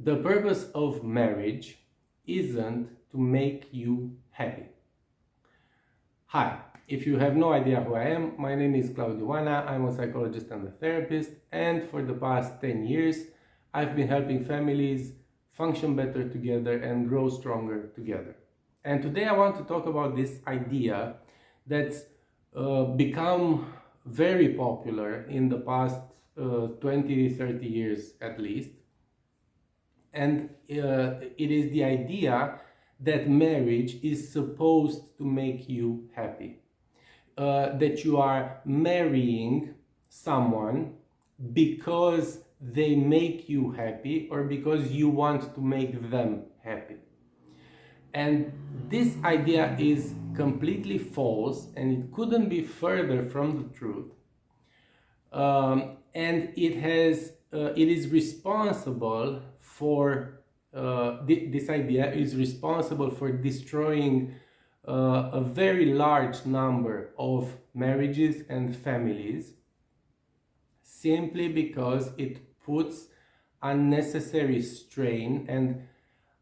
The purpose of marriage isn't to make you happy. Hi, if you have no idea who I am, my name is Claudiu Manea. I'm a psychologist and a therapist, and for the past 10 years, I've been helping families function better together and grow stronger together. And today I want to talk about this idea that's become very popular in the past 20-30 years at least. And it is the idea that marriage is supposed to make you happy. That you are marrying someone because they make you happy or because you want to make them happy. And this idea is completely false, and it couldn't be further from the truth. And it is responsible for this idea is responsible for destroying a very large number of marriages and families, simply because it puts unnecessary strain and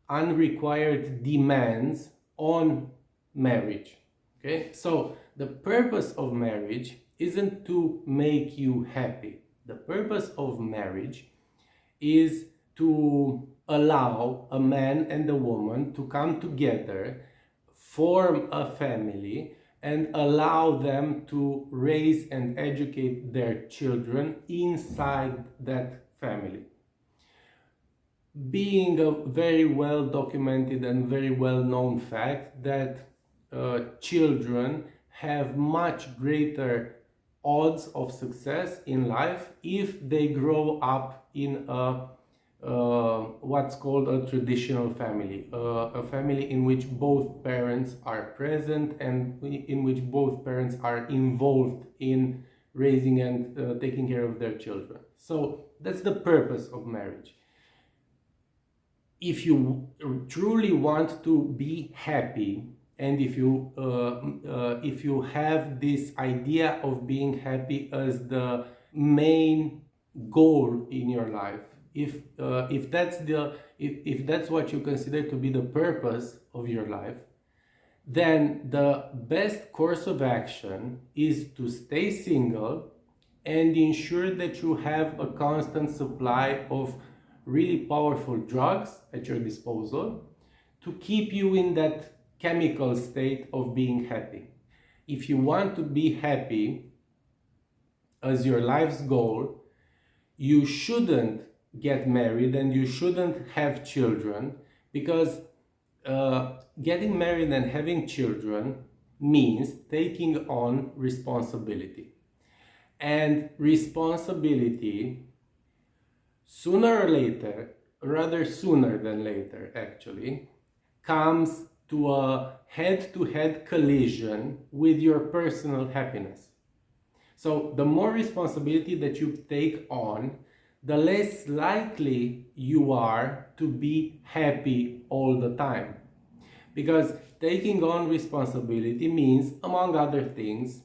unrequired demands on marriage. Okay, so the purpose of marriage isn't to make you happy. The purpose of marriage is to allow a man and a woman to come together, form a family, and allow them to raise and educate their children inside that family. Being a very well documented and very well known fact that children have much greater odds of success in life if they grow up in a what's called a traditional family, a family in which both parents are present and in which both parents are involved in raising and taking care of their children. So that's the purpose of marriage. If you truly want to be happy, and if you have this idea of being happy as the main goal in your life, if that's what you consider to be the purpose of your life, then the best course of action is to stay single and ensure that you have a constant supply of really powerful drugs at your disposal to keep you in that chemical state of being happy. If you want to be happy as your life's goal, you shouldn't get married and you shouldn't have children, because getting married and having children means taking on responsibility. And responsibility, sooner or later, rather sooner than later actually, comes to a head-to-head collision with your personal happiness. So the more responsibility that you take on, the less likely you are to be happy all the time. Because taking on responsibility means, among other things,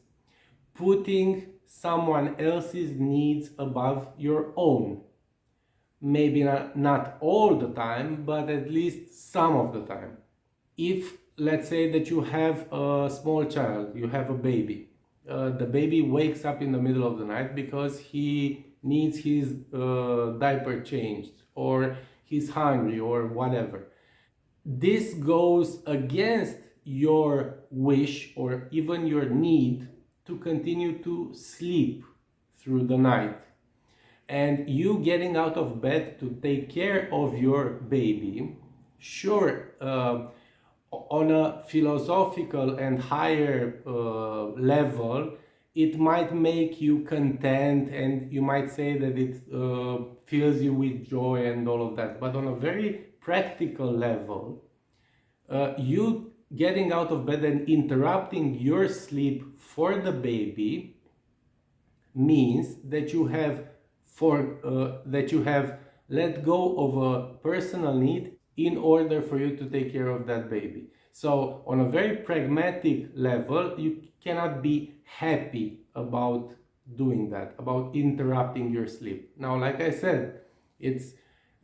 putting someone else's needs above your own. Maybe not all the time, but at least some of the time. If, let's say that you have a small child, you have a baby, the baby wakes up in the middle of the night because he needs his diaper changed, or he's hungry, or whatever. This goes against your wish or even your need to continue to sleep through the night. And you getting out of bed to take care of your baby, sure, on a philosophical and higher level, it might make you content and you might say that it fills you with joy and all of that. But on a very practical level, you getting out of bed and interrupting your sleep for the baby means that you have let go of a personal need in order for you to take care of that baby. So on a very pragmatic level, you cannot be happy about doing that, about interrupting your sleep. Now, like I said, it's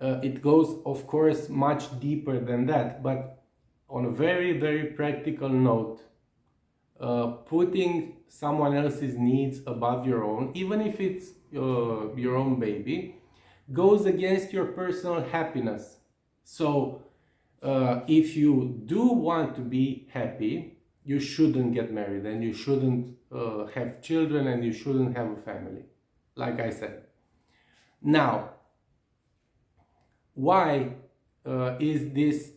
It goes, of course, much deeper than that, but on a very, very practical note, putting someone else's needs above your own, even if it's your own baby, goes against your personal happiness. So, if you do want to be happy, you shouldn't get married, and you shouldn't have children, and you shouldn't have a family, like I said. Now, why is this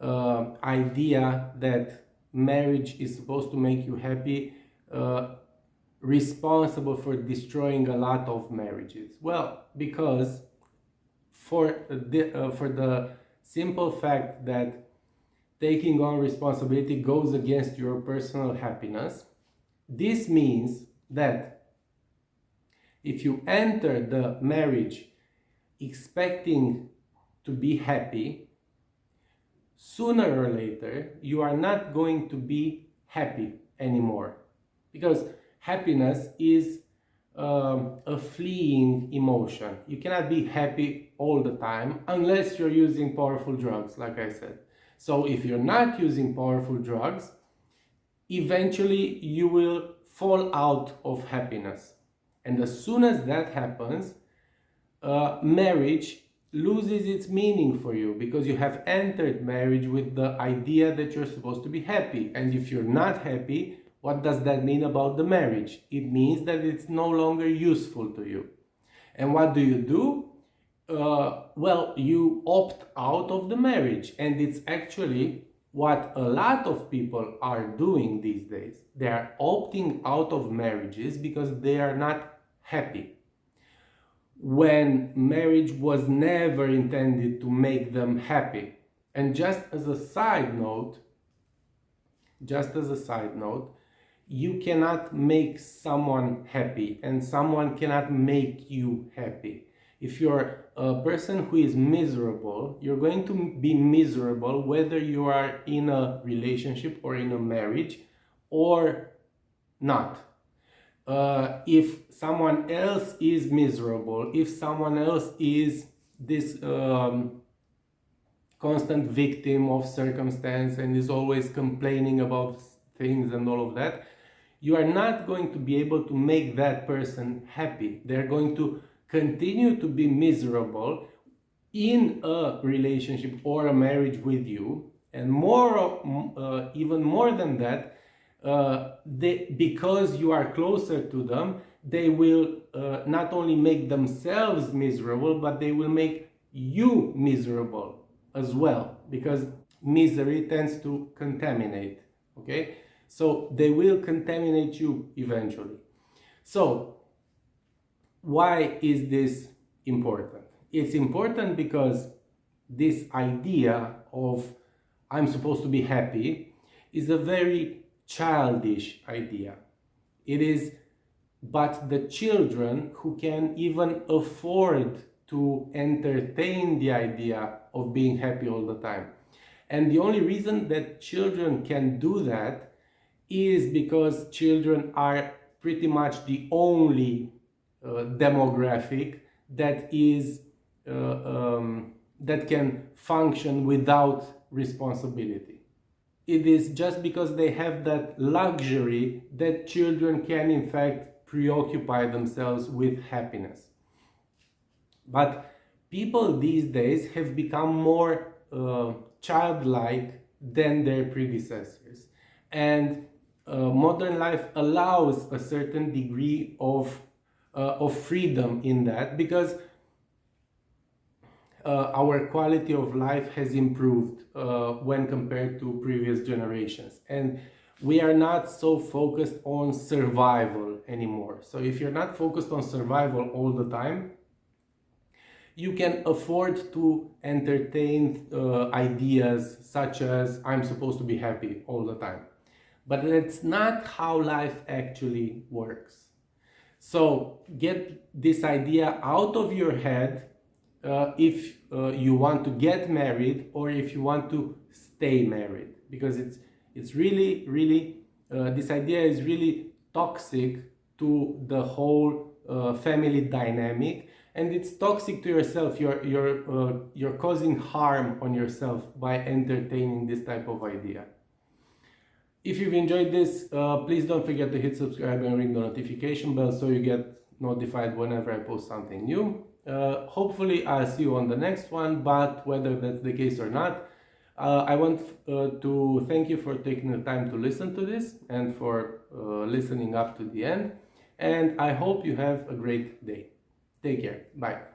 idea that marriage is supposed to make you happy responsible for destroying a lot of marriages? Well, because for the simple fact that taking on responsibility goes against your personal happiness, this means that if you enter the marriage expecting to be happy, sooner or later you are not going to be happy anymore, because happiness is a fleeing emotion. You cannot be happy all the time unless you're using powerful drugs, like I said. So if you're not using powerful drugs, eventually you will fall out of happiness. And as soon as that happens, marriage loses its meaning for you, because you have entered marriage with the idea that you're supposed to be happy. And if you're not happy, what does that mean about the marriage? It means that it's no longer useful to you. And what do? Well, you opt out of the marriage. And it's actually what a lot of people are doing these days. They are opting out of marriages because they are not happy, when marriage was never intended to make them happy. And just as a side note, you cannot make someone happy, and someone cannot make you happy. If you're a person who is miserable, you're going to be miserable whether you are in a relationship or in a marriage or not. If someone else is miserable, if someone else is this constant victim of circumstance and is always complaining about things and all of that, you are not going to be able to make that person happy. They're going to continue to be miserable in a relationship or a marriage with you, and even more than that, because you are closer to them, they will not only make themselves miserable, but they will make you miserable as well, because misery tends to contaminate. Okay, so they will contaminate you eventually. So why is this important? It's important because this idea of I'm supposed to be happy is a very childish idea. It is, but the children who can even afford to entertain the idea of being happy all the time. And the only reason that children can do that is because children are pretty much the only demographic that is that can function without responsibility. It is just because they have that luxury that children can in fact preoccupy themselves with happiness. But people these days have become more childlike than their predecessors, and modern life allows a certain degree of freedom in that, because our quality of life has improved when compared to previous generations, and we are not so focused on survival anymore. So if you're not focused on survival all the time, you can afford to entertain ideas such as I'm supposed to be happy all the time. But that's not how life actually works. So get this idea out of your head if you want to get married or if you want to stay married, because it's really this idea is really toxic to the whole family dynamic, and it's toxic to yourself. You're causing harm on yourself by entertaining this type of idea. If you've enjoyed this, please don't forget to hit subscribe and ring the notification bell so you get notified whenever I post something new. Hopefully I'll see you on the next one, but whether that's the case or not, I want to thank you for taking the time to listen to this and for listening up to the end. And I hope you have a great day. Take care. Bye.